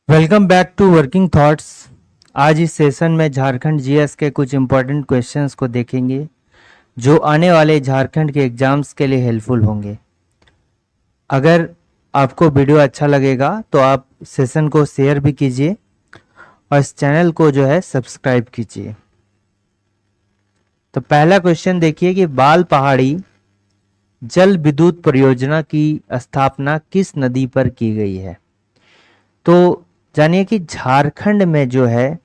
Welcome back to working thoughts. आज इस session में झारखंड जीएस के कुछ इम्पोर्टेंट क्वेश्चंस को देखेंगे जो आने वाले झारखंड के एग्जाम्स के लिए हेल्पफुल होंगे। अगर आपको वीडियो अच्छा लगेगा तो आप सेशन को शेयर भी कीजिए और इस चैनल को जो है सब्सक्राइब कीजिए। तो पहला क्वेश्चन देखिए कि बाल पहाड़ी जल विद्युत परियोजना की स्थापना किस नदी पर की गई है। तो जानिए कि झारखंड में जो है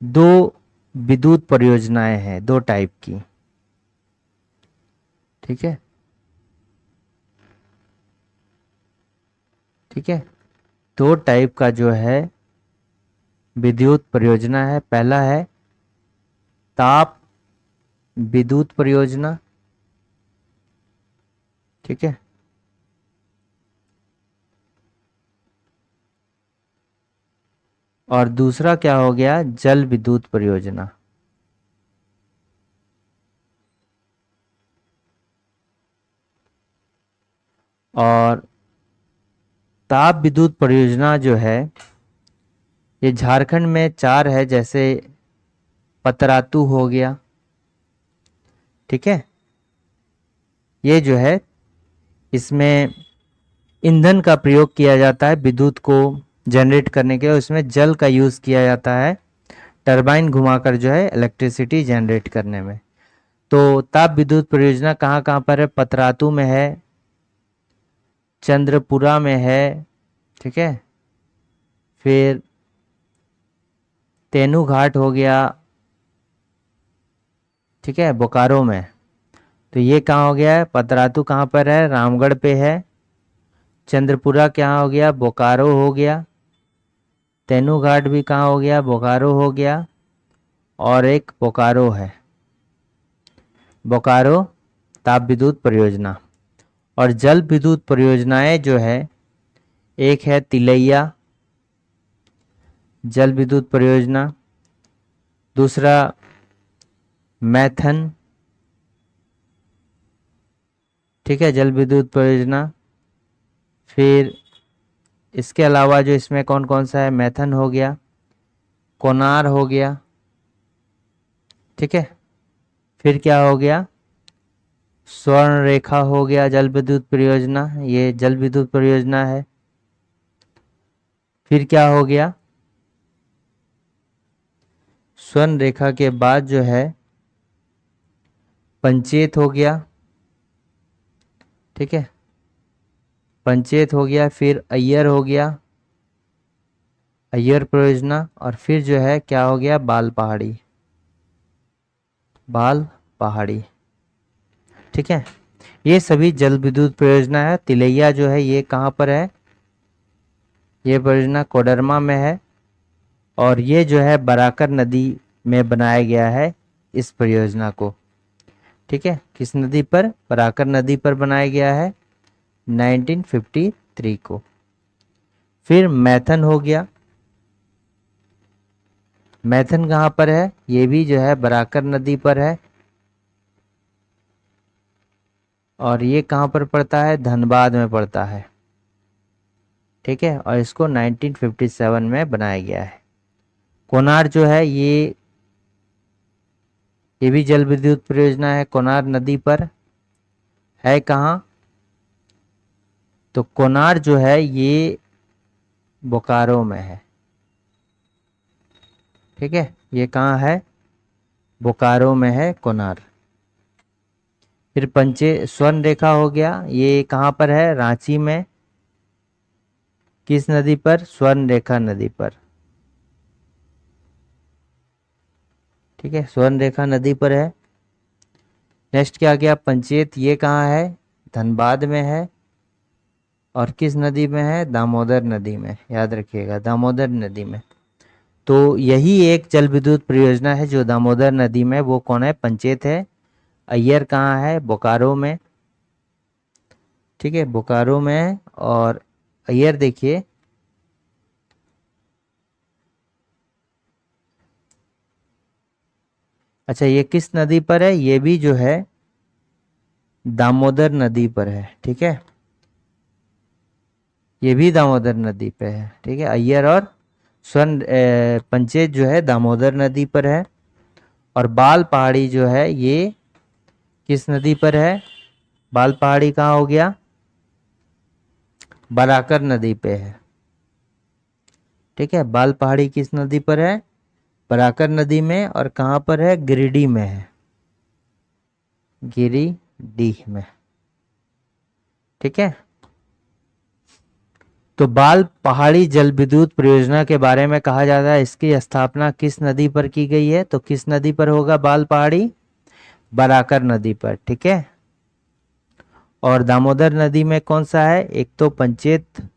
दो विद्युत परियोजनाएं हैं, दो टाइप की। ठीक है, ठीक है। दो टाइप का जो है विद्युत परियोजना है। पहला है ताप विद्युत परियोजना, ठीक है। और दूसरा क्या हो गया, जल विद्युत परियोजना। और ताप विद्युत परियोजना जो है ये झारखंड में चार है, जैसे पतरातू हो गया, ठीक है। ये जो है इसमें ईंधन का प्रयोग किया जाता है विद्युत को जनरेट करने के लिए, उसमें जल का यूज़ किया जाता है टरबाइन घुमाकर जो है इलेक्ट्रिसिटी जनरेट करने में। तो ताप विद्युत परियोजना कहाँ कहाँ पर है, पतरातू में है, चंद्रपुरा में है, ठीक है। फिर तेनू घाट हो गया, ठीक है, बोकारो में। तो ये कहाँ हो गया है, पतरातू कहाँ पर है, रामगढ़ पे है। चंद्रपुरा कहाँ हो गया, बोकारो हो गया। तेनू घाट भी कहाँ हो गया, बोकारो हो गया। और एक बोकारो है, बोकारो ताप विद्युत परियोजना। और जल विद्युत परियोजनाएं जो है, एक है तिलैया जल विद्युत परियोजना, दूसरा मैथन, ठीक है, जल विद्युत परियोजना। फिर इसके अलावा जो इसमें कौन कौन सा है, मैथन हो गया, कोनार हो गया, ठीक है। फिर क्या हो गया, स्वर्ण रेखा हो गया जल विद्युत परियोजना, ये जल विद्युत परियोजना है। फिर क्या हो गया, स्वर्ण रेखा के बाद जो है पंचेत हो गया, ठीक है, पंचेत हो गया। फिर अय्यर हो गया, अय्यर परियोजना। और फिर जो है क्या हो गया, बाल पहाड़ी, बाल पहाड़ी, ठीक है। ये सभी जल विद्युत परियोजना है। तिलैया जो है ये कहाँ पर है, ये परियोजना कोडरमा में है। और ये जो है बराकर नदी में बनाया गया है इस परियोजना को, ठीक है। किस नदी पर, बराकर नदी पर बनाया गया है 1953 को। फिर मैथन हो गया, मैथन कहाँ पर है, ये भी जो है बराकर नदी पर है। और ये कहाँ पर पड़ता है, धनबाद में पड़ता है, ठीक है। और इसको 1957 में बनाया गया है। कोनार जो है ये भी जल विद्युत परियोजना है, कोनार नदी पर है। कहाँ, तो कोनार जो है ये बोकारो में है, ठीक है। ये कहाँ है, बोकारो में है कोनार। फिर पंचे स्वर्ण रेखा हो गया, ये कहाँ पर है, रांची में। किस नदी पर, स्वर्ण रेखा नदी पर, ठीक है, स्वर्ण रेखा नदी पर है। नेक्स्ट क्या गया, पंचेत, ये कहाँ है, धनबाद में है। और किस नदी में है, दामोदर नदी में, याद रखिएगा दामोदर नदी में। तो यही एक जल विद्युत परियोजना है जो दामोदर नदी में, वो कौन है, पंचेत है। अय्यर कहाँ है, बोकारो में, ठीक है, बोकारो में है। और अय्यर देखिए, अच्छा ये किस नदी पर है, ये भी जो है दामोदर नदी पर है, ठीक है। ये भी दामोदर नदी पे है। ठीक है, अय्यर और स्वर्ण पंचेत जो है दामोदर नदी पर है। और बाल पहाड़ी जो है ये किस नदी पर है? बाल पहाड़ी कहाँ हो गया? बराकर नदी पे है। ठीक है, बाल पहाड़ी किस नदी पर है? बराकर नदी में। और कहाँ पर है? गिरिडीह में है, गिरिडीह में। ठीक है, तो बाल पहाड़ी जल विद्युत परियोजना के बारे में कहा जाता है इसकी स्थापना किस नदी पर की गई है? तो किस नदी पर होगा बाल पहाड़ी? बराकर नदी पर। ठीक है, और दामोदर नदी में कौन सा है? एक तो पंचेत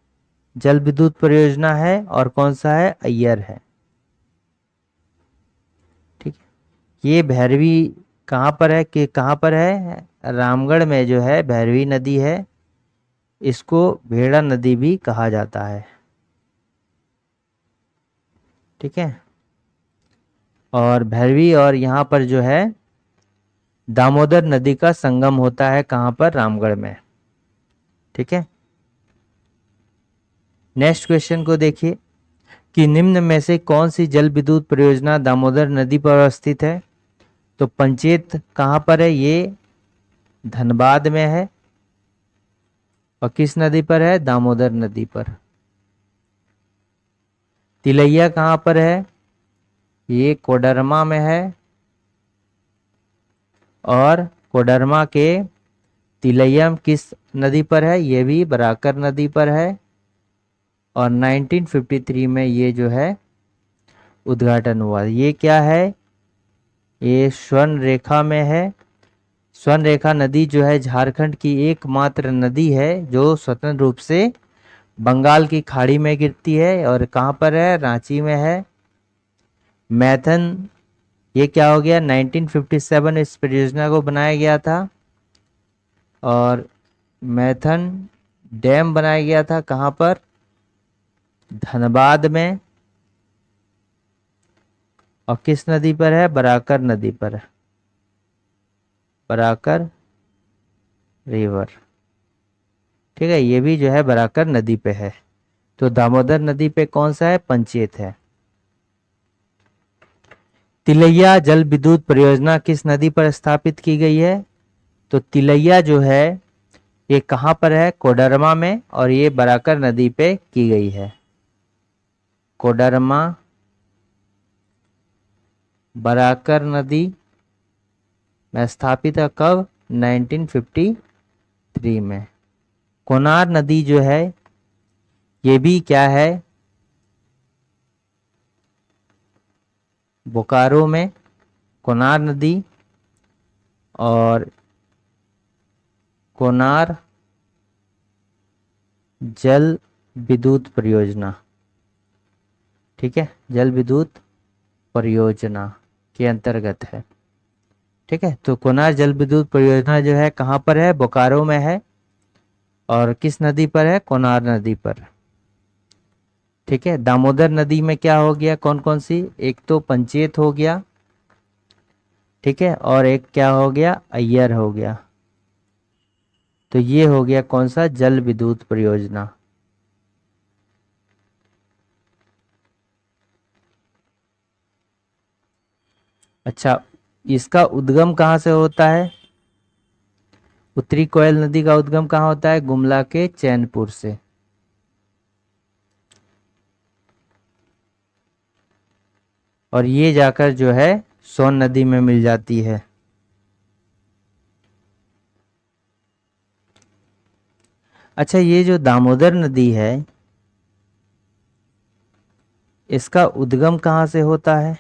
जल विद्युत परियोजना है और कौन सा है? अय्यर है। ठीक है, ये भैरवी कहाँ पर है? कि कहाँ पर है? रामगढ़ में जो है भैरवी नदी है, इसको भेड़ा नदी भी कहा जाता है। ठीक है, और भैरवी और यहाँ पर जो है दामोदर नदी का संगम होता है कहाँ पर? रामगढ़ में। ठीक है, नेक्स्ट क्वेश्चन को देखिए कि निम्न में से कौन सी जल विद्युत परियोजना दामोदर नदी पर स्थित है? तो पंचेत कहाँ पर है? ये धनबाद में है। और किस नदी पर है? दामोदर नदी पर। तिलैया कहाँ पर है? ये कोडरमा में है। और कोडरमा के तिलैया किस नदी पर है? ये भी बराकर नदी पर है। और 1953 में ये जो है उद्घाटन हुआ। ये क्या है? ये स्वर्ण रेखा में है। स्वर्ण रेखा नदी जो है झारखंड की एकमात्र नदी है जो स्वतंत्र रूप से बंगाल की खाड़ी में गिरती है। और कहाँ पर है? रांची में है। मैथन, ये क्या हो गया? 1957 इस परियोजना को बनाया गया था। और मैथन डैम बनाया गया था कहाँ पर? धनबाद में। और किस नदी पर है? बराकर नदी पर है, बराकर रिवर। ठीक है, ये भी जो है बराकर नदी पे है। तो दामोदर नदी पे कौन सा है? पंचेत है। तिलैया जल विद्युत परियोजना किस नदी पर स्थापित की गई है? तो तिलैया जो है ये कहाँ पर है? कोडरमा में। और ये बराकर नदी पे की गई है। कोडरमा, बराकर नदी में स्थापित है। कब? 1953 में। कोनार नदी जो है ये भी क्या है? बोकारो में कोनार नदी। और कोनार जल विद्युत परियोजना, ठीक है, जल विद्युत परियोजना के अंतर्गत है। ठीक है, तो कोनार जल विद्युत परियोजना जो है कहाँ पर है? बोकारो में है। और किस नदी पर है? कोनार नदी पर। ठीक है, दामोदर नदी में क्या हो गया? कौन कौन सी? एक तो पंचेत हो गया। ठीक है, और एक क्या हो गया? अय्यर हो गया। तो ये हो गया कौन सा? जल विद्युत परियोजना। अच्छा, इसका उद्गम कहाँ से होता है? उत्तरी कोयल नदी का उद्गम कहाँ होता है? गुमला के चैनपुर से। और ये जाकर जो है सोन नदी में मिल जाती है। अच्छा, ये जो दामोदर नदी है इसका उद्गम कहाँ से होता है?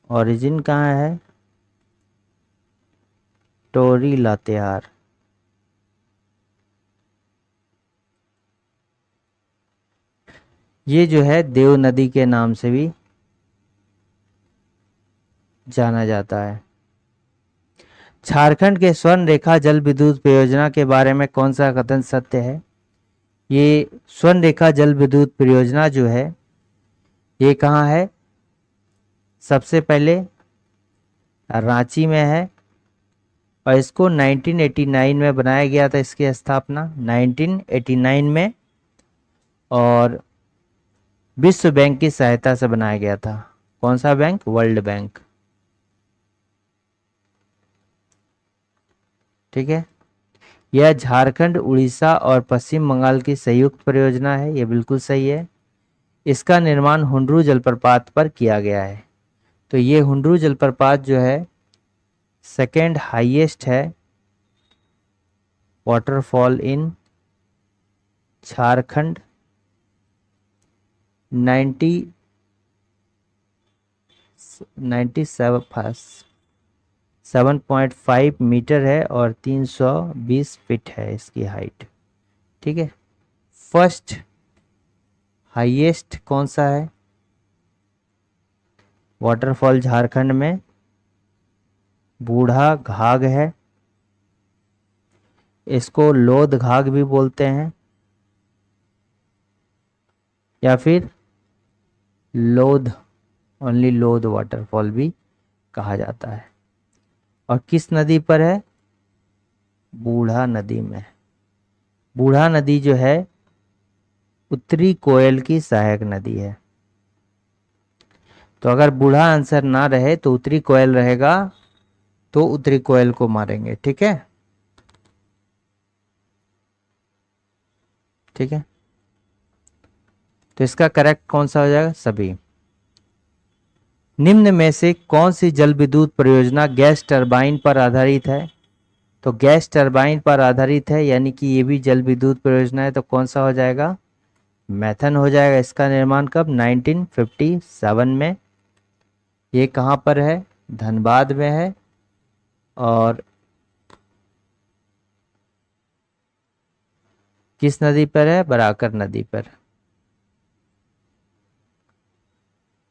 ओरिजिन कहाँ है? टोरी लातेहार। ये जो है देव नदी के नाम से भी जाना जाता है। झारखंड के स्वर्ण रेखा जल विद्युत परियोजना के बारे में कौन सा कथन सत्य है? ये स्वर्ण रेखा जल विद्युत परियोजना जो है ये कहाँ है? सबसे पहले रांची में है। और इसको 1989 में बनाया गया था, इसकी स्थापना 1989 में, और विश्व बैंक की सहायता से बनाया गया था। कौन सा बैंक? World bank. ठीक है। यह झारखंड, उड़ीसा और पश्चिम बंगाल की संयुक्त परियोजना है, ये बिल्कुल सही है। इसका निर्माण हुंडरू जलप्रपात पर किया गया है। तो ये हुंडरू जलप्रपात जो है सेकेंड हाईएस्ट है वाटरफॉल इन झारखंड। 7.5 मीटर है और 320 फीट है इसकी हाइट। ठीक है। फर्स्ट हाईएस्ट कौन सा है वाटरफॉल झारखंड में? बूढ़ा घाघ है, इसको लोध घाघ भी बोलते हैं, या फिर लोध, ओनली लोध वाटरफॉल भी कहा जाता है। और किस नदी पर है? बूढ़ा नदी में। बूढ़ा नदी जो है उत्तरी कोयल की सहायक नदी है। तो अगर बूढ़ा आंसर ना रहे तो उत्तरी कोयल रहेगा, तो उत्तरी कोयल को मारेंगे। ठीक है। ठीक है। तो इसका करेक्ट कौन सा हो जाएगा? सभी। निम्न में से कौन सी जल विद्युत परियोजना गैस टरबाइन पर आधारित है? तो गैस टरबाइन पर आधारित है, यानी कि ये भी जल विद्युत परियोजना है, तो कौन सा हो जाएगा? मैथन हो जाएगा। इसका निर्माण कब? 1957 में। ये कहाँ पर है? धनबाद में है। और किस नदी पर है? बराकर नदी पर।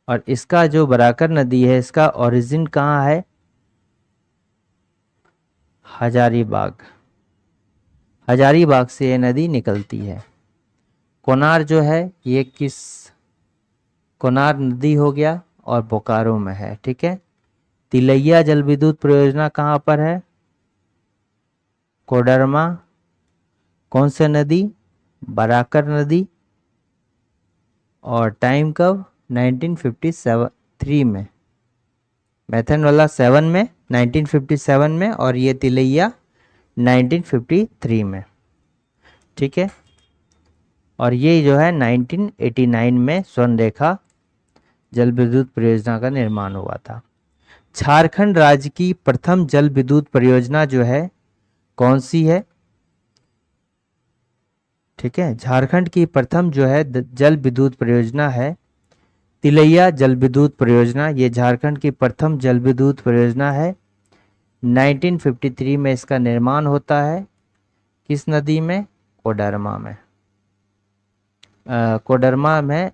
और इसका जो बराकर नदी है, इसका ओरिजिन कहाँ है? हजारीबाग। हजारीबाग से ये नदी निकलती है। कोनार जो है ये किस? कोनार नदी हो गया और बोकारो में है। ठीक है। तिलैया जल विद्युत परियोजना कहाँ पर है? कोडरमा। कौन सा नदी? बराकर नदी। और टाइम कब? 1953 में। मैथन वाला 7 में, 1957 में, और ये तिलैया 1953 में। ठीक है। और ये जो है 1989 में स्वर्णरेखा जल विद्युत परियोजना का निर्माण हुआ था। झारखंड राज्य की प्रथम जल विद्युत परियोजना जो है कौन सी है? ठीक है। झारखंड की प्रथम जो है जल विद्युत परियोजना है तिलैया जल विद्युत परियोजना। ये झारखंड की प्रथम जल विद्युत परियोजना है। 1953 में इसका निर्माण होता है। किस नदी में? कोडरमा में। कोडरमा में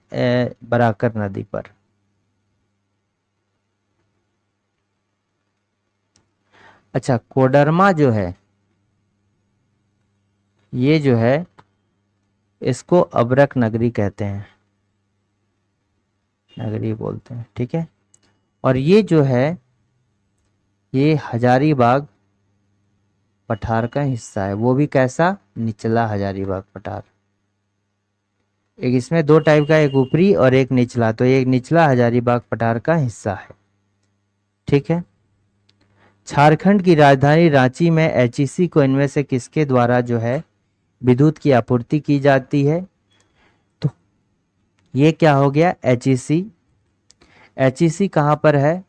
बराकर नदी पर। अच्छा, कोडरमा जो है ये जो है इसको अबरक नगरी कहते हैं, नगरी बोलते हैं। ठीक है। और ये जो है ये हजारीबाग पठार का हिस्सा है। वो भी कैसा? निचला हजारीबाग पठार। एक इसमें दो टाइप का, एक ऊपरी और एक निचला। तो एक निचला हजारीबाग पठार का हिस्सा है। ठीक है। झारखंड की राजधानी रांची में एचईसी को इनमें से किसके द्वारा जो है विद्युत की आपूर्ति की जाती है? तो ये क्या हो गया? एचईसी। एचईसी कहाँ पर है?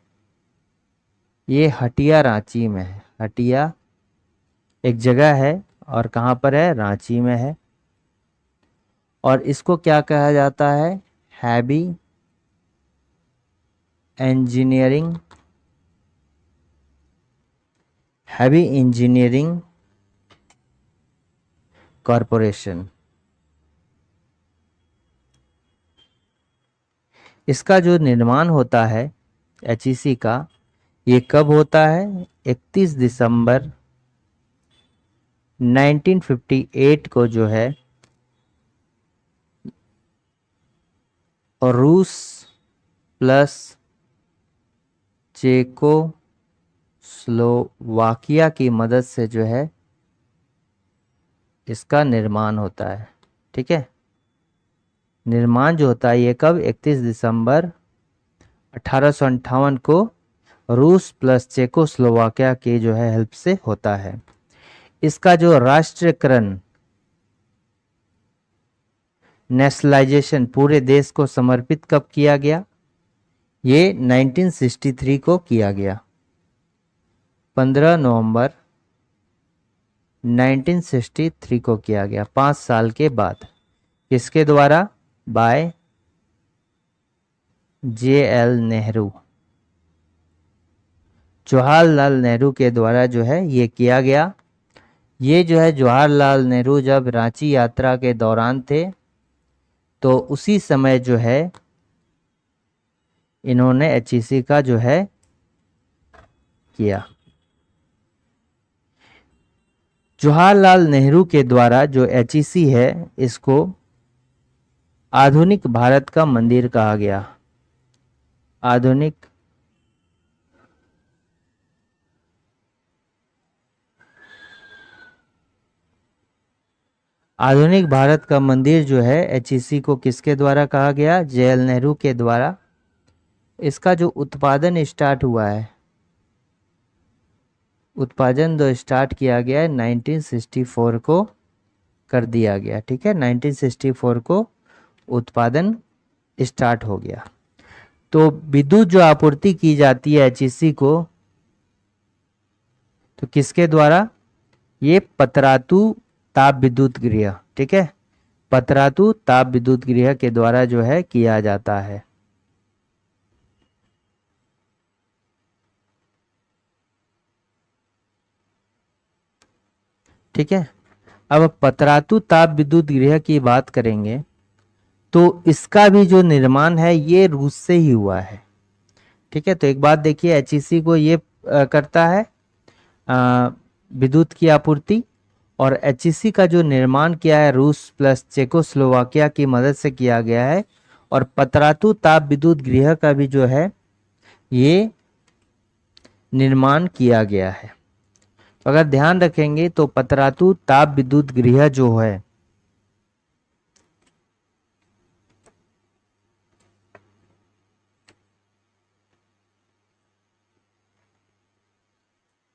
ये हटिया रांची में है। हटिया एक जगह है और कहाँ पर है? रांची में है। और इसको क्या कहा जाता है? Heavy engineering, heavy engineering corporation. इसका जो निर्माण होता है एचईसी का, ये कब होता है? 31 दिसंबर 1958 को जो है और रूस प्लस चेको चेकोस्लोवाकिया की मदद से जो है इसका निर्माण होता है। ठीक है, निर्माण जो होता है ये कब, 31 दिसंबर 1858 को रूस प्लस चेकोस्लोवाकिया के जो है हेल्प से होता है। इसका जो राष्ट्रीयकरण, नेशनलाइजेशन पूरे देश को समर्पित कब किया गया, ये 1963 को किया गया। 15 नवंबर 1963 को किया गया, 5 साल के बाद। किसके द्वारा, बाय JL नेहरू, जवाहरलाल नेहरू के द्वारा जो है ये किया गया। ये जो है जवाहरलाल नेहरू जब रांची यात्रा के दौरान थे तो उसी समय जो है इन्होंने HEC का जो है किया। जवाहरलाल नेहरू के द्वारा जो HEC है इसको आधुनिक भारत का मंदिर कहा गया। आधुनिक भारत का मंदिर जो है HEC को किसके द्वारा कहा गया, JL नेहरू के द्वारा। इसका जो उत्पादन स्टार्ट हुआ है, उत्पादन जो स्टार्ट किया गया है 1964 को कर दिया गया। ठीक है, 1964 को उत्पादन स्टार्ट हो गया। तो विद्युत जो आपूर्ति की जाती है HEC को, तो किसके द्वारा, ये पतरातू ताप विद्युत गृह। ठीक है, पतरातू ताप विद्युत गृह के द्वारा जो है किया जाता है। ठीक है, अब पतरातू ताप विद्युत गृह की बात करेंगे तो इसका भी जो निर्माण है ये रूस से ही हुआ है। ठीक है, तो एक बात देखिए, HEC को ये करता है विद्युत की आपूर्ति, और HEC का जो निर्माण किया है रूस प्लस चेकोस्लोवाकिया की मदद से किया गया है। और पतरातू ताप विद्युत गृह का भी जो है ये निर्माण किया गया है। तो अगर ध्यान रखेंगे तो पतरातू ताप विद्युत गृह जो है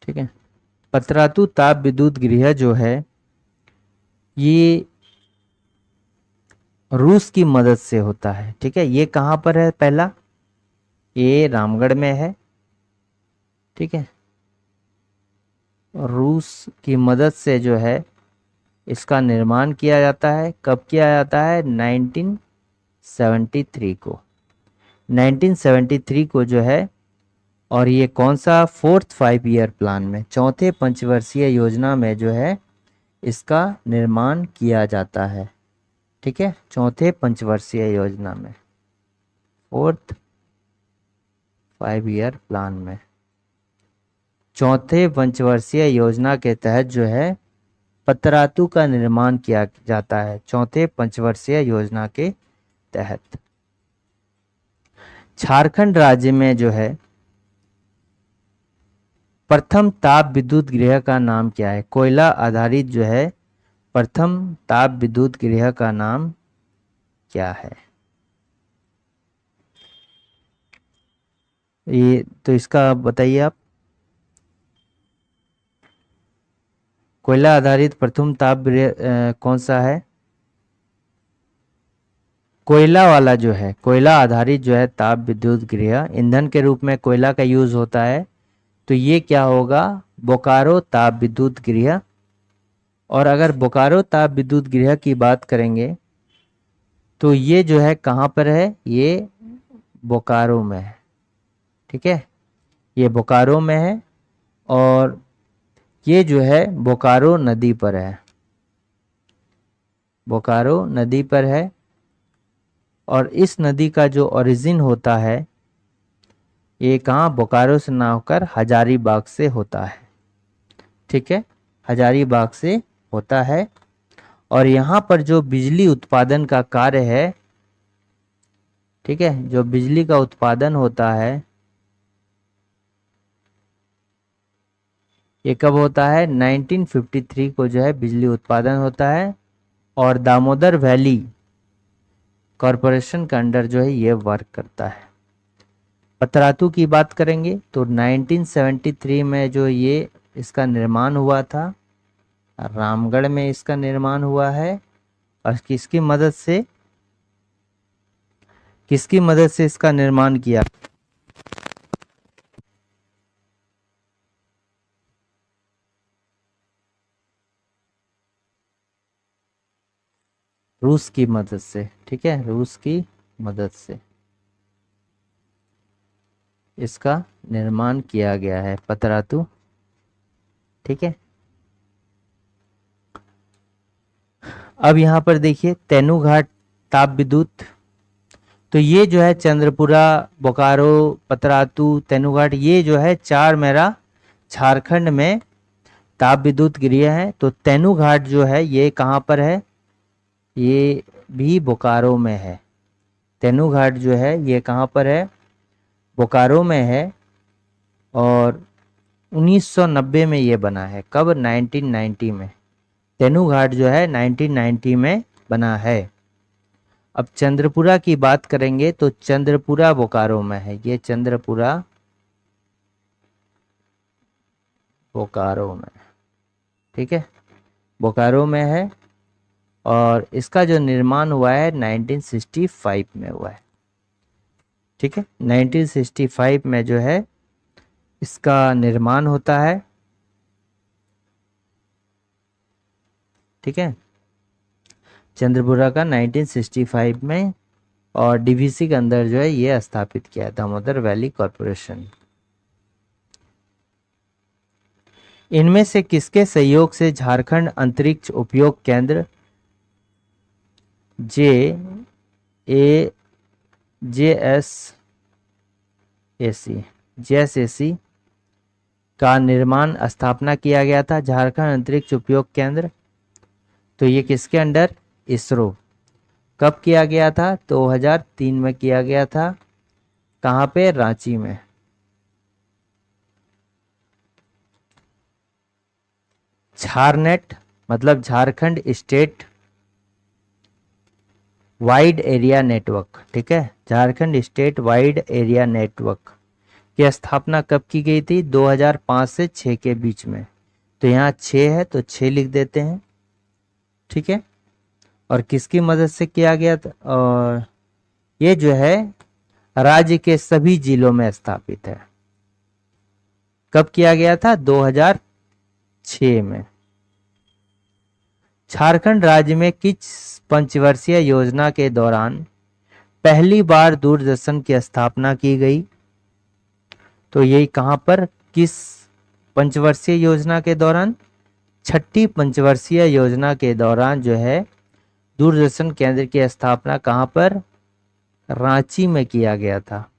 ठीक है, पतरातू ताप विद्युत गृह जो है ये रूस की मदद से होता है। ठीक है, ये कहाँ पर है, पहला ये रामगढ़ में है। ठीक है, रूस की मदद से जो है इसका निर्माण किया जाता है। कब किया जाता है, 1973 को, 1973 को जो है। और ये कौन सा, 4th 5 ईयर प्लान में, चौथे पंचवर्षीय योजना में जो है इसका निर्माण किया जाता है। ठीक है, चौथे पंचवर्षीय योजना में, 4th 5 ईयर प्लान में, चौथे पंचवर्षीय योजना के तहत जो है पतरातू का निर्माण किया जाता है, चौथे पंचवर्षीय योजना के तहत। झारखंड राज्य में जो है प्रथम ताप विद्युत गृह का नाम क्या है, कोयला आधारित जो है प्रथम ताप विद्युत गृह का नाम क्या है। ये तो इसका बताइए आप, कोयला आधारित प्रथम ताप गृह कौन सा है, कोयला वाला जो है, कोयला आधारित जो है ताप विद्युत गृह, ईंधन के रूप में कोयला का यूज होता है। तो ये क्या होगा, बोकारो ताप विद्युत गृह। और अगर बोकारो ताप विद्युत गृह की बात करेंगे तो ये जो है कहाँ पर है, ये बोकारो में है। ठीक है, ये बोकारो में है और ये जो है बोकारो नदी पर है, बोकारो नदी पर है। और इस नदी का जो ओरिजिन होता है ये कहाँ, बोकारो से ना होकर हजारीबाग से होता है। ठीक है, हजारीबाग से होता है। और यहाँ पर जो बिजली उत्पादन का कार्य है, ठीक है, जो बिजली का उत्पादन होता है ये कब होता है? 1953 को जो है बिजली उत्पादन होता है और दामोदर वैली कॉरपोरेशन के अंडर जो है ये वर्क करता है। पतरातू की बात करेंगे तो 1973 में जो ये इसका निर्माण हुआ था, रामगढ़ में इसका निर्माण हुआ है। और किसकी मदद से इसका निर्माण किया? रूस की मदद से। ठीक है, रूस की मदद से इसका निर्माण किया गया है पतरातू। ठीक है, अब यहां पर देखिए तेनूघाट ताप विद्युत। तो ये जो है चंद्रपुरा, बोकारो, पतरातू, तेनूघाट, ये जो है चार मेरा झारखंड में ताप विद्युत गृह है। तो तेनूघाट जो है ये कहाँ पर है? ये भी बोकारो में है। तेनूघाट जो है ये कहाँ पर है? बोकारो में है। और 1990 में ये बना है। कब? 1990 में। तेनूघाट जो है 1990 में बना है। अब चंद्रपुरा की बात करेंगे तो चंद्रपुरा बोकारो में है। ये चंद्रपुरा बोकारो में, ठीक है, बोकारो में है। और इसका जो निर्माण हुआ है 1965 में हुआ है। ठीक है, 1965 में जो है इसका निर्माण होता है। ठीक है, चंद्रपुरा का 1965 में, और डीवीसी के अंदर जो है ये स्थापित किया, दामोदर वैली कॉरपोरेशन। इनमें से किसके सहयोग से झारखंड अंतरिक्ष उपयोग केंद्र JSAC का निर्माण स्थापना किया गया था? झारखंड अंतरिक्ष उपयोग केंद्र, तो ये किसके अंडर? इसरो। कब किया गया था? 2003 में किया गया था। कहाँ पे? रांची में। झारनेट मतलब Jharkhand state wide area network. ठीक है, Jharkhand state wide area network की स्थापना कब की गई थी? 2005 से 6 के बीच में। तो यहाँ 6 है तो 6 लिख देते हैं। ठीक है, और किसकी मदद से किया गया था? और ये जो है राज्य के सभी जिलों में स्थापित है। कब किया गया था? 2006 में। झारखंड राज्य में किस पंचवर्षीय योजना के दौरान पहली बार दूरदर्शन की स्थापना की गई? तो यही कहां पर, किस पंचवर्षीय योजना के दौरान? छठी पंचवर्षीय योजना के दौरान जो है दूरदर्शन केंद्र की स्थापना कहां पर? रांची में किया गया था।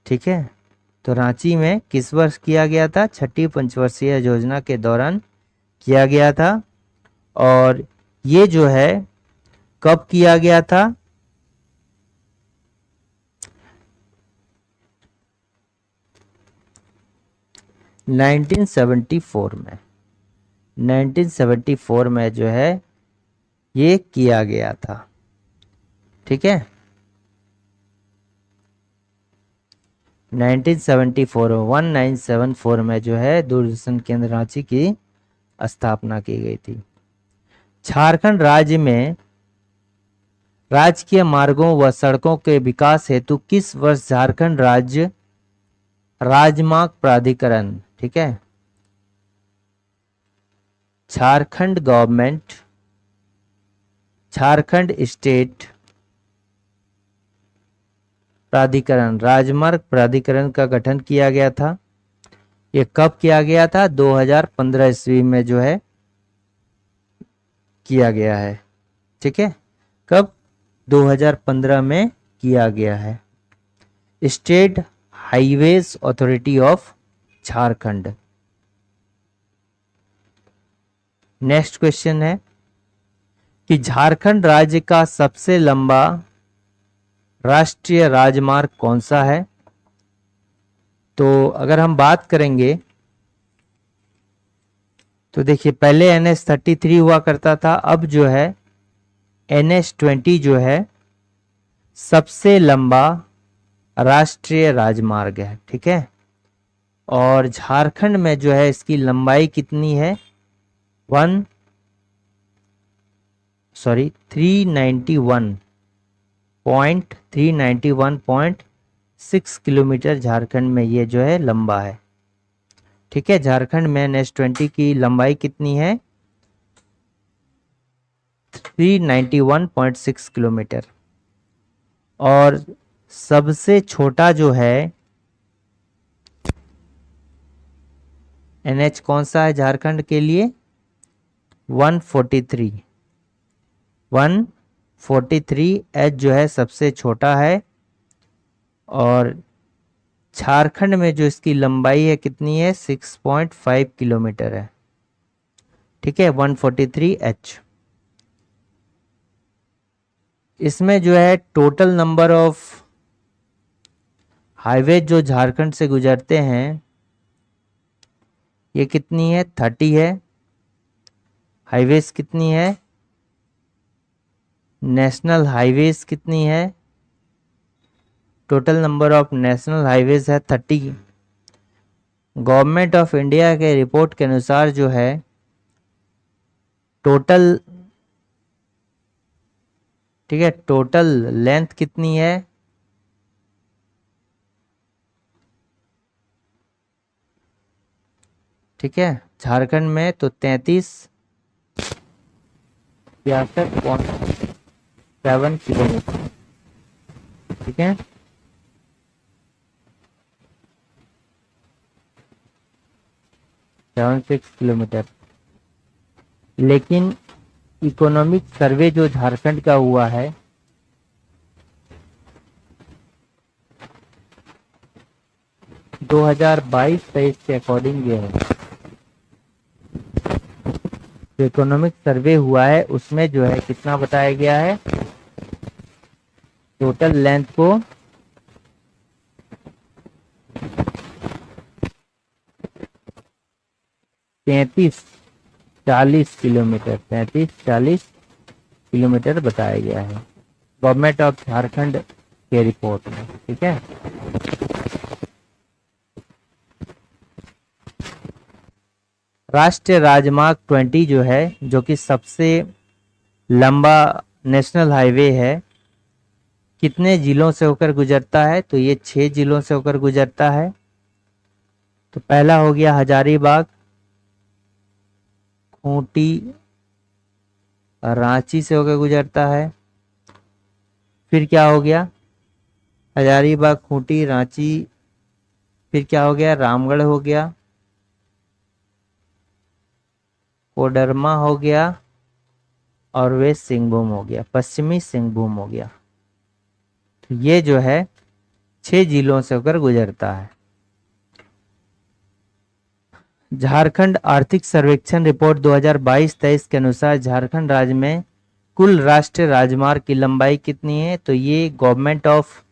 ठीक है, तो रांची में किस वर्ष किया गया था? छठी पंचवर्षीय योजना के दौरान किया गया था। और ये जो है कब किया गया था? नाइनटीन 1974 में। 1974 में जो है ये किया गया था। ठीक है, 1974 में जो है दूरदर्शन केंद्र रांची की स्थापना की गई थी। झारखंड राज्य में राजकीय मार्गों व सड़कों के विकास हेतु किस वर्ष झारखंड राज्य राजमार्ग प्राधिकरण, ठीक है, झारखंड गवर्नमेंट, झारखंड स्टेट प्राधिकरण, राजमार्ग प्राधिकरण का गठन किया गया था? ये कब किया गया था? 2015 ईस्वी में जो है किया गया है। ठीक है, कब? 2015 में किया गया है। State highways authority of Jharkhand. Next question है कि झारखंड राज्य का सबसे लंबा राष्ट्रीय राजमार्ग कौन सा है? तो अगर हम बात करेंगे तो देखिए पहले NH33 हुआ करता था, अब जो है NH20 जो है सबसे लंबा राष्ट्रीय राजमार्ग है। ठीक है, और झारखंड में जो है इसकी लंबाई कितनी है, 391.6 किलोमीटर झारखंड में ये जो है लंबा है। ठीक है, झारखंड में NH20 की लंबाई कितनी है, 391.6 किलोमीटर। और सबसे छोटा जो है NH कौन सा है झारखंड के लिए, 143 H जो है सबसे छोटा है। और झारखंड में जो इसकी लंबाई है कितनी है, 6.5 किलोमीटर है। ठीक है, 143 H। इसमें जो है टोटल नंबर ऑफ हाईवे जो झारखंड से गुजरते हैं ये कितनी है, 30 है। हाईवेज कितनी है, नेशनल हाईवेज कितनी है, total number of national highways है 30। गवर्नमेंट ऑफ इंडिया के रिपोर्ट के अनुसार जो है टोटल, ठीक है, टोटल लेंथ कितनी है, ठीक है, झारखंड में तो 33,63.7 किलोमीटर। ठीक है, सेवन 6 किलोमीटर। लेकिन इकोनॉमिक सर्वे जो झारखंड का हुआ है 2022-23 के अकॉर्डिंग ये है, जो इकोनॉमिक सर्वे हुआ है उसमें जो है कितना बताया गया है, टोटल लेंथ को 33-40 किलोमीटर, 33-40 किलोमीटर बताया गया है गवर्नमेंट ऑफ झारखंड के रिपोर्ट में। ठीक है, राष्ट्रीय राजमार्ग 20 जो है, जो कि सबसे लंबा नेशनल हाईवे है, कितने जिलों से होकर गुजरता है, तो ये 6 जिलों से होकर गुजरता है। तो पहला हो गया हजारीबाग, खूंटी, रांची से होकर गुजरता है। फिर क्या हो गया, हजारीबाग, खूंटी, रांची, फिर क्या हो गया, रामगढ़ हो गया, कोडरमा हो गया, और वेस्ट सिंहभूम हो गया, पश्चिमी सिंहभूम हो गया। तो ये जो है 6 जिलों से होकर गुजरता है। झारखंड आर्थिक सर्वेक्षण रिपोर्ट 2022-23 के अनुसार झारखंड राज्य में कुल राष्ट्रीय राजमार्ग की लंबाई कितनी है, तो ये गवर्नमेंट ऑफ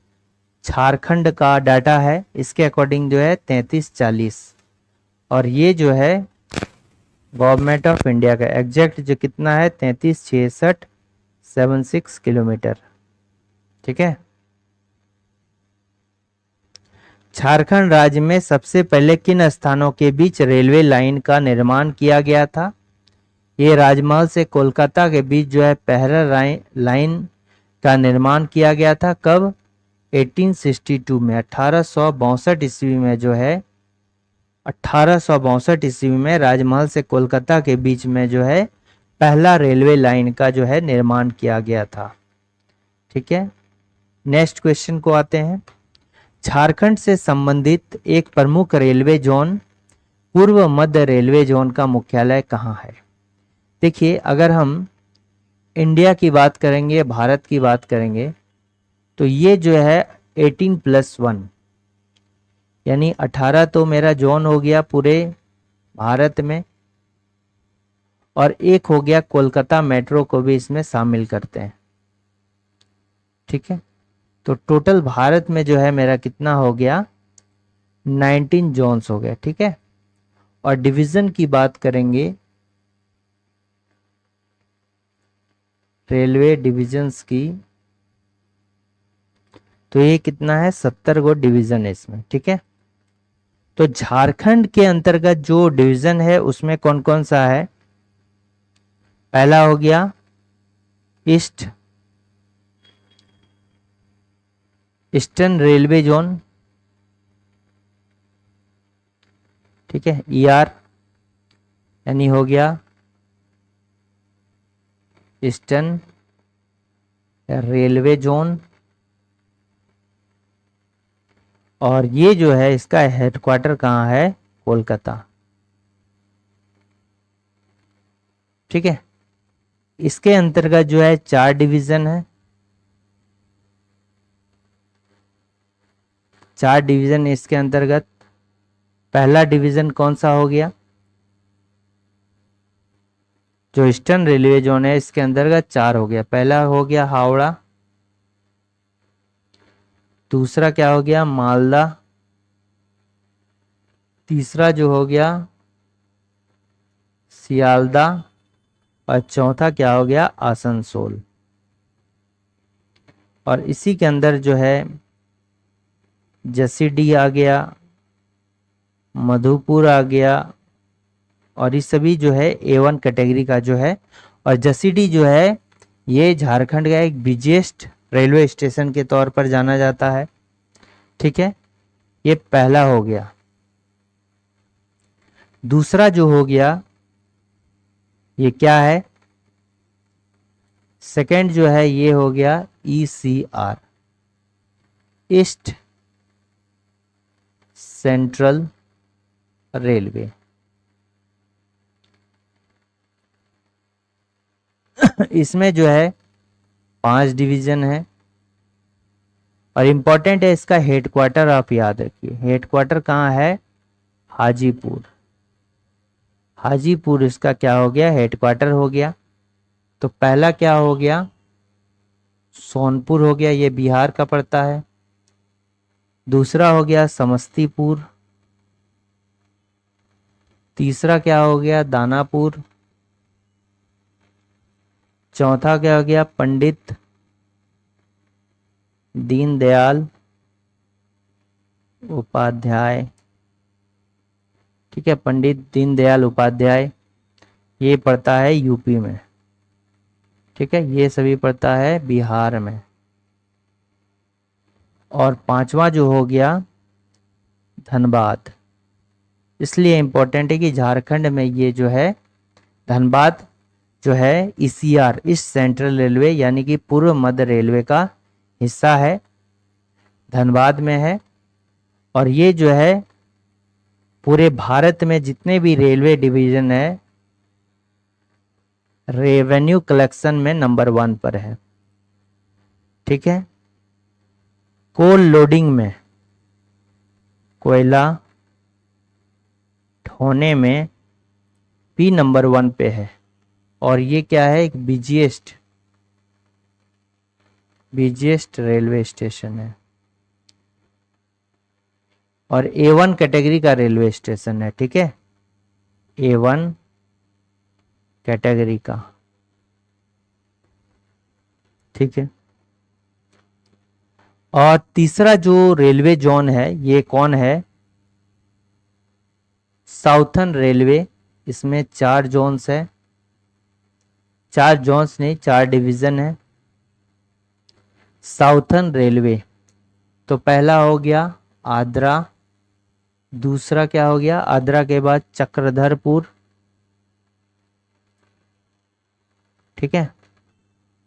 झारखंड का डाटा है, इसके अकॉर्डिंग जो है 33-40। और ये जो है गवर्नमेंट ऑफ इंडिया का एग्जैक्ट जो कितना है, 33,6676 किलोमीटर। ठीक है, झारखंड राज्य में सबसे पहले किन स्थानों के बीच रेलवे लाइन का निर्माण किया गया था, ये राजमहल से कोलकाता के बीच जो है पहला लाइन का निर्माण किया गया था। कब, 1862 में, 1862 ईस्वी में जो है 1862 ईस्वी में राजमहल से कोलकाता के बीच में जो है पहला रेलवे लाइन का जो है निर्माण किया गया था। ठीक है, नेक्स्ट क्वेश्चन को आते हैं। झारखंड से संबंधित एक प्रमुख रेलवे जोन पूर्व मध्य रेलवे जोन का मुख्यालय कहाँ है। देखिए, अगर हम इंडिया की बात करेंगे, भारत की बात करेंगे, तो ये जो है 18+1 यानी 18 तो मेरा जोन हो गया पूरे भारत में, और एक हो गया कोलकाता मेट्रो को भी इसमें शामिल करते हैं। ठीक है, तो टोटल भारत में जो है मेरा कितना हो गया, 19 जोन्स हो गए। ठीक है, और डिवीज़न की बात करेंगे रेलवे डिविजन्स की, तो ये कितना है, 70 गो डिवीजन है इसमें, ठीक है। तो झारखंड के अंतर्गत जो डिवीजन है उसमें कौन कौन सा है? पहला हो गया ईस्ट ईस्टर्न रेलवे जोन, ठीक है, ईआर यानी हो गया ईस्टर्न रेलवे जोन। और ये जो है इसका हेडक्वार्टर कहाँ है? कोलकाता, ठीक है। इसके अंतर्गत जो है 4 डिवीजन है, 4 डिवीजन इसके अंतर्गत। पहला डिवीजन कौन सा हो गया? जो ईस्टर्न रेलवे जोन है इसके अंतर्गत 4 हो गया। पहला हो गया हावड़ा, दूसरा क्या हो गया? मालदा, तीसरा जो हो गया सियालदा, और चौथा क्या हो गया? आसनसोल। और इसी के अंदर जो है जसीडीह आ गया, मधुपुर आ गया, और ये सभी जो है A1 कैटेगरी का जो है। और जसीडीह जो है ये झारखंड का एक बिजेस्ट रेलवे स्टेशन के तौर पर जाना जाता है, ठीक है। ये पहला हो गया। दूसरा जो हो गया ये क्या है? सेकंड जो है ये हो गया ECR, ईस्ट सेंट्रल रेलवे। इसमें जो है 5 डिवीजन है, और इंपॉर्टेंट है इसका हेडक्वार्टर, आप याद रखिए हेडक्वार्टर कहाँ है? हाजीपुर। हाजीपुर इसका क्या हो गया? हेडक्वार्टर हो गया। तो पहला क्या हो गया? सोनपुर हो गया, ये बिहार का पड़ता है। दूसरा हो गया समस्तीपुर, तीसरा क्या हो गया? दानापुर, चौथा क्या हो गया? पंडित दीनदयाल उपाध्याय, ठीक है, पंडित दीनदयाल उपाध्याय। ये पड़ता है यूपी में, ठीक है, ये सभी पड़ता है बिहार में। और पांचवा जो हो गया धनबाद, इसलिए इंपॉर्टेंट है कि झारखंड में ये जो है धनबाद जो है ECR, ईस्ट सेंट्रल रेलवे यानी कि पूर्व मध्य रेलवे का हिस्सा है, धनबाद में है। और ये जो है पूरे भारत में जितने भी रेलवे डिवीजन है रेवेन्यू कलेक्शन में नंबर 1 पर है, ठीक है। कोल लोडिंग में, कोयला ढोने में भी नंबर 1 पे है। और ये क्या है? एक बिजिएस्ट रेलवे स्टेशन है, और A1 कैटेगरी का रेलवे स्टेशन है, ठीक है, A1 कैटेगरी का, ठीक है। और तीसरा जो रेलवे जोन है ये कौन है? Southern railway. इसमें 4 जोन्स है, 4 जोन्स नहीं 4 डिवीजन है साउथर्न रेलवे। तो पहला हो गया आद्रा, दूसरा क्या हो गया? आद्रा के बाद चक्रधरपुर, ठीक है,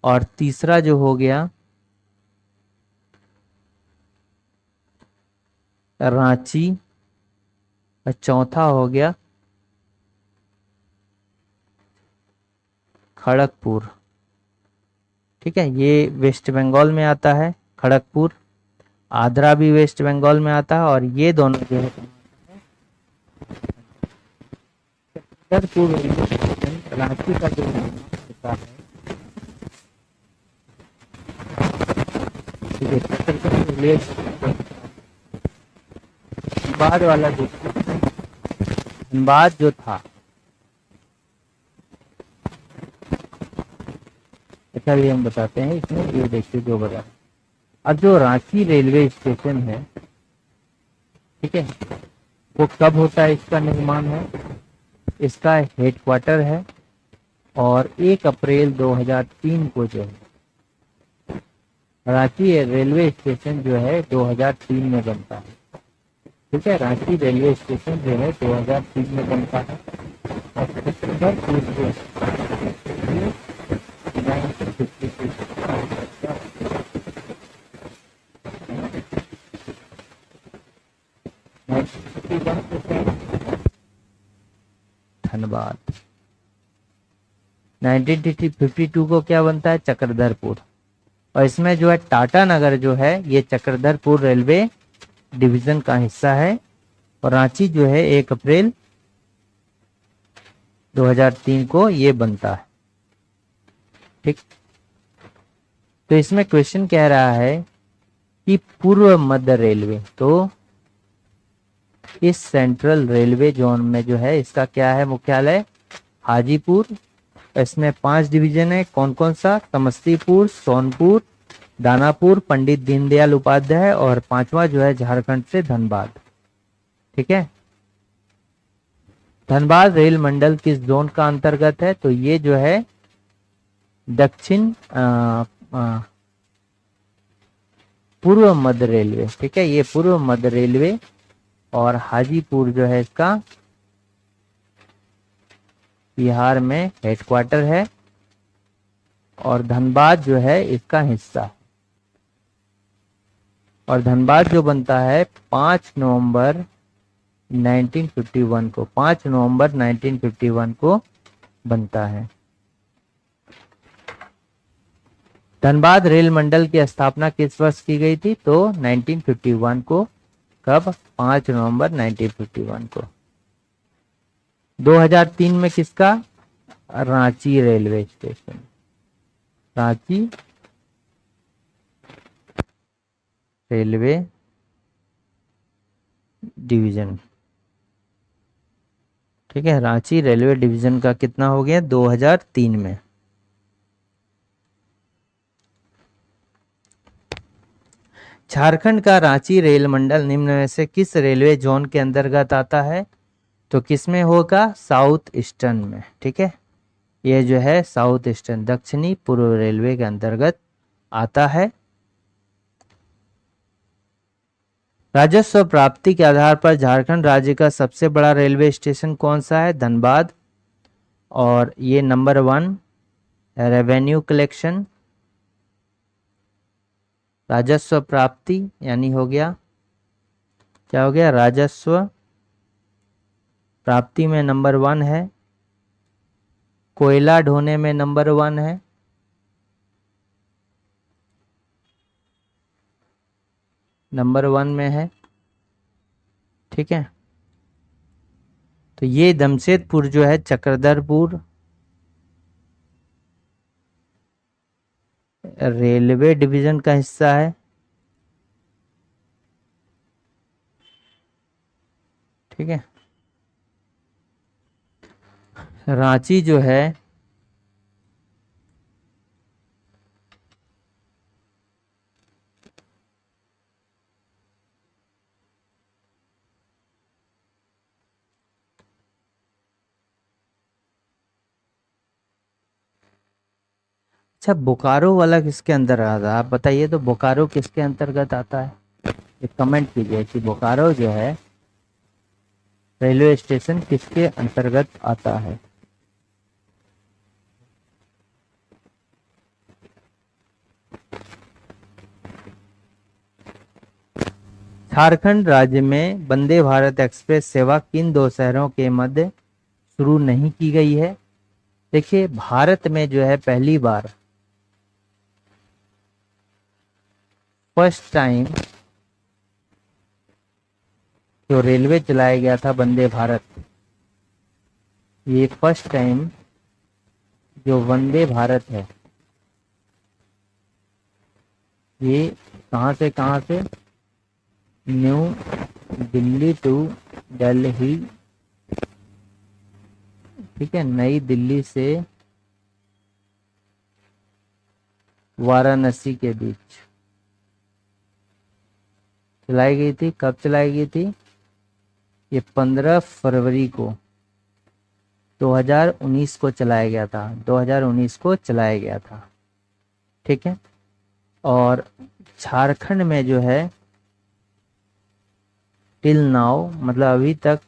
और तीसरा जो हो गया रांची, और चौथा हो गया खड़गपुर, ठीक है। ये वेस्ट बंगाल में आता है खड़गपुर, आद्रा भी वेस्ट बंगाल में आता है, और ये दोनों जो है खड़गपुर रेलवे स्टेशन रांची का जो होता है, ठीक है, छत्तीसगढ़ रेलवे धनबाद वाला जो धनबाद जो था अच्छा भी हम बताते हैं इसमें, ये देखिए जो बता। अब जो रांची रेलवे स्टेशन है, ठीक है, वो कब होता है इसका निर्माण है, इसका हेडक्वार्टर है, और 1 अप्रैल 2003 को जो है रांची रेलवे स्टेशन जो है 2003 में बनता है। ठीक है, रांची रेलवे स्टेशन जो है 2003 में बनता है। और चक्रधरपुर जो है 1952। धनबाद 1952 को क्या बनता है, चक्रधरपुर। और इसमें जो है टाटा नगर जो है ये चक्रधरपुर रेलवे डिवीजन का हिस्सा है। और रांची जो है 1 अप्रैल 2003 को ये बनता है। ठीक, तो इसमें क्वेश्चन कह रहा है कि पूर्व मध्य रेलवे, तो इस सेंट्रल रेलवे जोन में जो है इसका क्या है मुख्यालय, हाजीपुर। इसमें 5 डिवीजन है, कौन कौन सा, समस्तीपुर, सोनपुर, दानापुर, पंडित दीनदयाल उपाध्याय, और 5वां जो है झारखंड से धनबाद। ठीक है, धनबाद रेल मंडल किस जोन का अंतर्गत है, तो ये जो है दक्षिण पूर्व मध्य रेलवे। ठीक है, ये पूर्व मध्य रेलवे, और हाजीपुर जो है इसका बिहार में हेडक्वार्टर है, और धनबाद जो है इसका हिस्सा। और धनबाद जो बनता है 5 नवंबर 1951 को, 5 नवंबर 1951 को बनता है। धनबाद रेल मंडल की स्थापना किस वर्ष की गई थी, तो 1951 को। कब, 5 नवंबर 1951 को। 2003 में किसका, Ranchi railway station, Ranchi railway division. ठीक है, रांची रेलवे डिवीजन का कितना हो गया, 2003 में। झारखंड का रांची रेल मंडल निम्न में से किस रेलवे जोन के अंतर्गत आता है, तो किसमें होगा, साउथ ईस्टर्न में। ठीक है, ये जो है साउथ ईस्टर्न, दक्षिणी पूर्व रेलवे के अंतर्गत आता है। राजस्व प्राप्ति के आधार पर झारखंड राज्य का सबसे बड़ा रेलवे स्टेशन कौन सा है, धनबाद। और ये नंबर 1 रेवेन्यू कलेक्शन, राजस्व प्राप्ति यानी हो गया, क्या हो गया, राजस्व प्राप्ति में नंबर 1 है। कोयला ढोने में नंबर 1 है। नंबर 1 में है। ठीक है, तो ये जमशेदपुर जो है चक्रधरपुर रेलवे डिवीजन का हिस्सा है। ठीक है, रांची जो है अच्छा, बोकारो वाला किसके अंदर आता है, आप बताइए तो बोकारो किसके अंतर्गत आता है, ये कमेंट कीजिए कि बोकारो जो है रेलवे स्टेशन किसके अंतर्गत आता है। झारखंड राज्य में वंदे भारत एक्सप्रेस सेवा किन 2 शहरों के मध्य शुरू नहीं की गई है। देखिए, भारत में जो है पहली बार फर्स्ट टाइम जो रेलवे चलाया गया था वंदे भारत, ये फर्स्ट टाइम जो वंदे भारत है ये कहाँ से, न्यू दिल्ली टू दिल्ली। ठीक है, नई दिल्ली से वाराणसी के बीच चलाई गई थी। कब चलाई गई थी? ये 15 फरवरी को 2019 को चलाया गया था। 2019 को चलाया गया था। ठीक है। और झारखंड में जो है टिल नाउ, मतलब अभी तक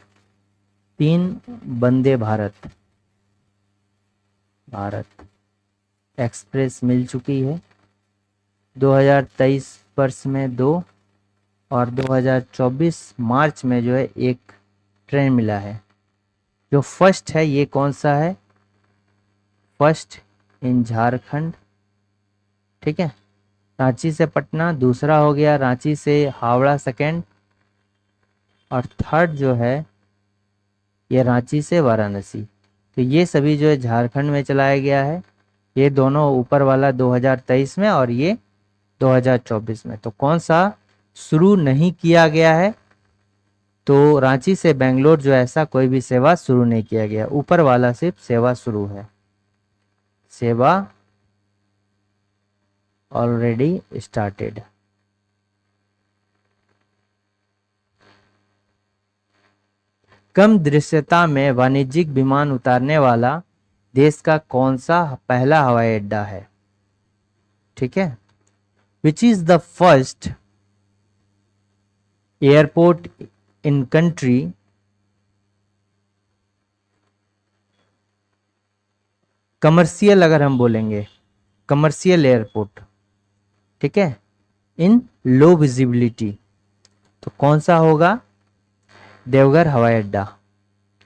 3 वंदे भारत एक्सप्रेस मिल चुकी है। 2023 वर्ष में 2 और 2024 मार्च में जो है 1 ट्रेन मिला है। जो फर्स्ट है ये कौन सा है? First in Jharkhand. ठीक है। रांची से पटना दूसरा हो गया, रांची से हावड़ा सेकेंड, और थर्ड जो है ये रांची से वाराणसी। तो ये सभी जो है झारखंड में चलाया गया है। ये दोनों ऊपर वाला 2023 में और ये 2024 में। तो कौन सा शुरू नहीं किया गया है? तो रांची से बेंगलोर जो ऐसा कोई भी सेवा शुरू नहीं किया गया। ऊपर वाला सिर्फ सेवा शुरू है। सेवा ऑलरेडी स्टार्टेड। कम दृश्यता में वाणिज्यिक विमान उतारने वाला देश का कौन सा पहला हवाई अड्डा है? ठीक है। Which is the first airport in country commercial, अगर हम बोलेंगे कमर्शियल एयरपोर्ट, ठीक है, इन लो विजिबिलिटी, तो कौन सा होगा? देवघर हवाई अड्डा।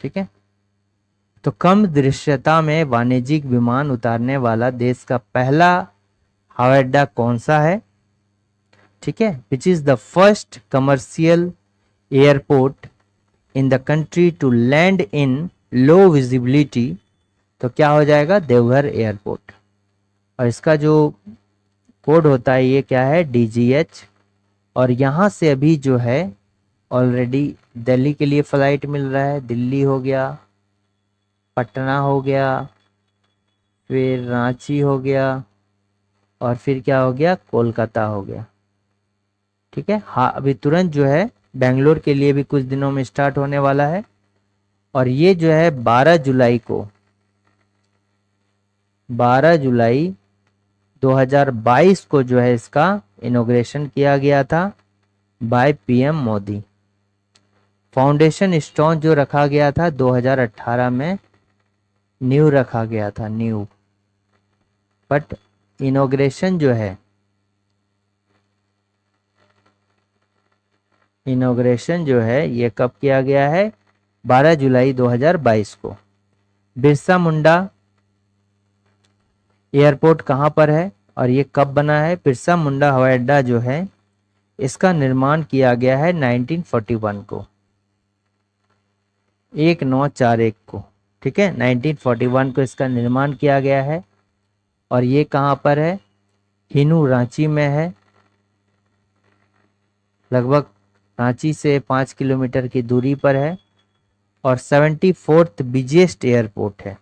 ठीक है। तो कम दृश्यता में वाणिज्यिक विमान उतारने वाला देश का पहला हवाई अड्डा कौन सा है? ठीक है। Which is the first commercial airport in the country to land in low visibility, तो क्या हो जाएगा? देवघर एयरपोर्ट। और इसका जो कोड होता है ये क्या है? DGH। और यहाँ से अभी जो है ऑलरेडी दिल्ली के लिए फ्लाइट मिल रहा है। दिल्ली हो गया, पटना हो गया, फिर रांची हो गया, और फिर क्या हो गया? कोलकाता हो गया। ठीक है। हाँ, अभी तुरंत जो है बेंगलोर के लिए भी कुछ दिनों में स्टार्ट होने वाला है। और ये जो है 12 जुलाई 2022 को जो है इसका इनॉग्रेशन किया गया था by PM Modi. Foundation stone जो रखा गया था 2018 में, न्यू रखा गया था, न्यू। बट इनॉग्रेशन जो है ये कब किया गया है? 12 जुलाई 2022 को। बिरसा मुंडा एयरपोर्ट कहाँ पर है और ये कब बना है? बिरसा मुंडा हवाई अड्डा जो है इसका निर्माण किया गया है 1941 को, 1941 को। ठीक है। 1941 को इसका निर्माण किया गया है। और ये कहाँ पर है? हिनू, रांची में है। लगभग रांची से 5 किलोमीटर की दूरी पर है। और 74th बिजिएस्ट एयरपोर्ट है।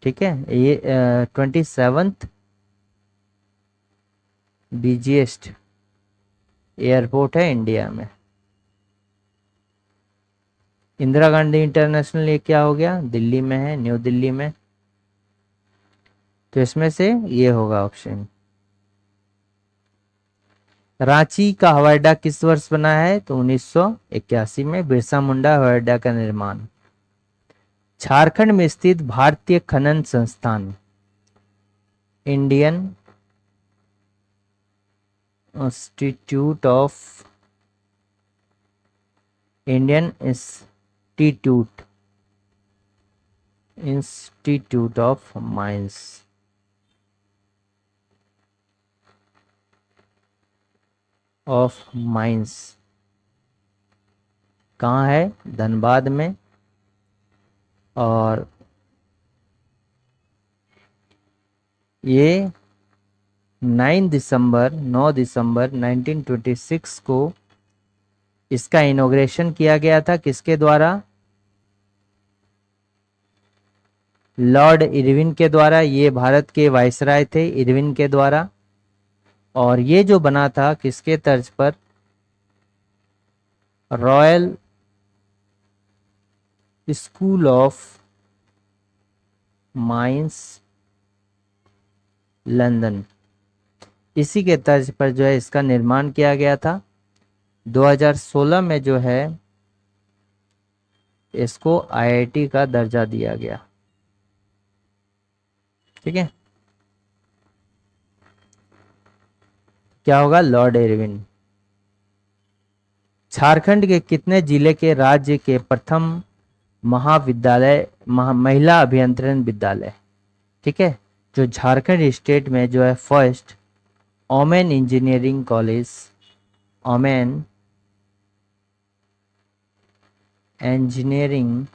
ठीक है। ये 27th बिजिएस्ट एयरपोर्ट है इंडिया में। इंदिरा गांधी इंटरनेशनल ये क्या हो गया? दिल्ली में है, न्यू दिल्ली में। तो इसमें से ये होगा ऑप्शन। रांची का हवाई अड्डा किस वर्ष बना है? तो 1981 में बिरसा मुंडा हवाई अड्डा का निर्माण। झारखंड में स्थित भारतीय खनन संस्थान, इंडियन इंस्टीट्यूट ऑफ माइंस, कहाँ है? धनबाद में। और ये 9 दिसंबर 1926 को इसका इनॉग्रेशन किया गया था। किसके द्वारा? लॉर्ड इरविन के द्वारा, ये भारत के वायसराय थे इरविन के द्वारा। और ये जो बना था किसके तर्ज पर? Royal school of mines London, इसी के तर्ज पर जो है इसका निर्माण किया गया था। 2016 में जो है इसको आईआईटी का दर्जा दिया गया। ठीक है, क्या होगा? Lord Irwin. झारखंड के कितने जिले के राज्य के प्रथम महाविद्यालय महिला अभियंत्रण विद्यालय? ठीक है, जो झारखंड स्टेट में जो है first women engineering college, women engineering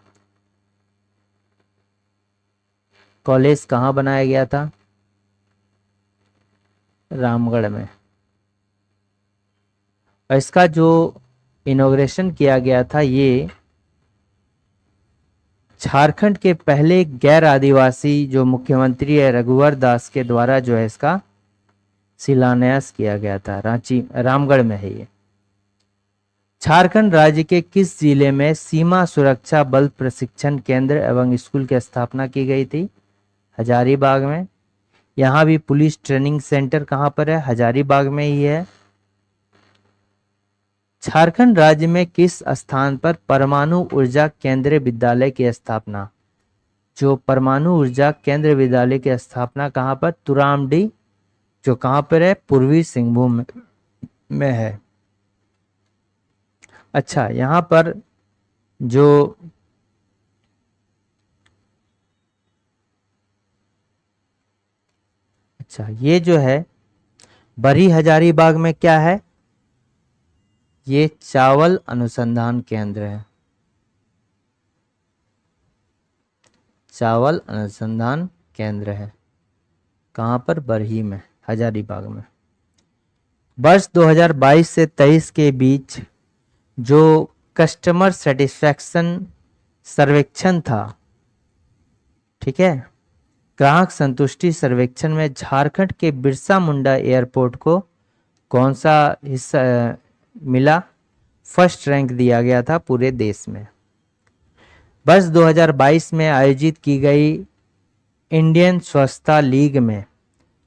college कहाँ बनाया गया था? रामगढ़ में। और इसका जो इनॉग्रेशन किया गया था, ये झारखंड के पहले गैर आदिवासी जो मुख्यमंत्री है रघुवर दास के द्वारा जो है इसका शिलान्यास किया गया था। रांची, रामगढ़ में है ये। झारखंड राज्य के किस जिले में सीमा सुरक्षा बल प्रशिक्षण केंद्र एवं स्कूल की स्थापना की गई थी? हजारीबाग में। यहाँ भी पुलिस ट्रेनिंग सेंटर कहाँ पर है? हजारीबाग में ही है। झारखंड राज्य में किस स्थान पर परमाणु ऊर्जा केंद्रीय विद्यालय की स्थापना? जो परमाणु ऊर्जा केंद्र विद्यालय की स्थापना कहाँ पर? तुरामडी, जो कहाँ पर है? पूर्वी सिंहभूम में है। अच्छा, यहाँ पर जो ये जो है बड़ी हजारीबाग में क्या है? ये चावल अनुसंधान केंद्र है। चावल अनुसंधान केंद्र है कहाँ पर? बरही में, हजारीबाग में। वर्ष 2022 से 23 के बीच जो कस्टमर सेटिस्फैक्शन सर्वेक्षण था, ठीक है, ग्राहक संतुष्टि सर्वेक्षण में झारखंड के बिरसा मुंडा एयरपोर्ट को कौन सा हिस्सा मिला? फर्स्ट रैंक दिया गया था पूरे देश में। वर्ष 2022 में आयोजित की गई इंडियन स्वच्छता लीग में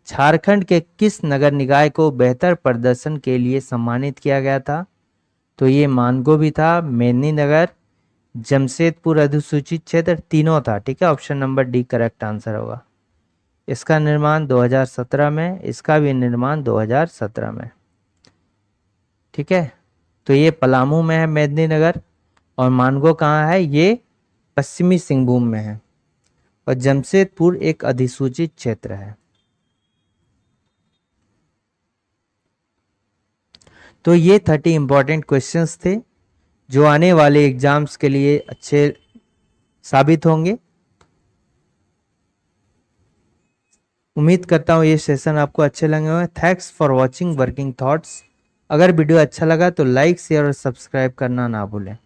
झारखंड के किस नगर निकाय को बेहतर प्रदर्शन के लिए सम्मानित किया गया था? तो ये मानगो भी था, मेदिनीनगर, जमशेदपुर अधिसूचित क्षेत्र, तीनों था। ठीक है, option number D correct answer होगा। इसका निर्माण 2017 में, इसका भी निर्माण 2017 में। ठीक है, तो ये पलामू में है मेदिनीनगर, और मानगो कहाँ है? ये पश्चिमी सिंहभूम में है, और जमशेदपुर एक अधिसूचित क्षेत्र है। तो ये 30 इंपॉर्टेंट क्वेश्चंस थे जो आने वाले एग्जाम्स के लिए अच्छे साबित होंगे। उम्मीद करता हूँ ये सेशन आपको अच्छे लगे होंगे। Thanks for watching working thoughts. अगर वीडियो अच्छा लगा तो लाइक, शेयर और सब्सक्राइब करना ना भूलें।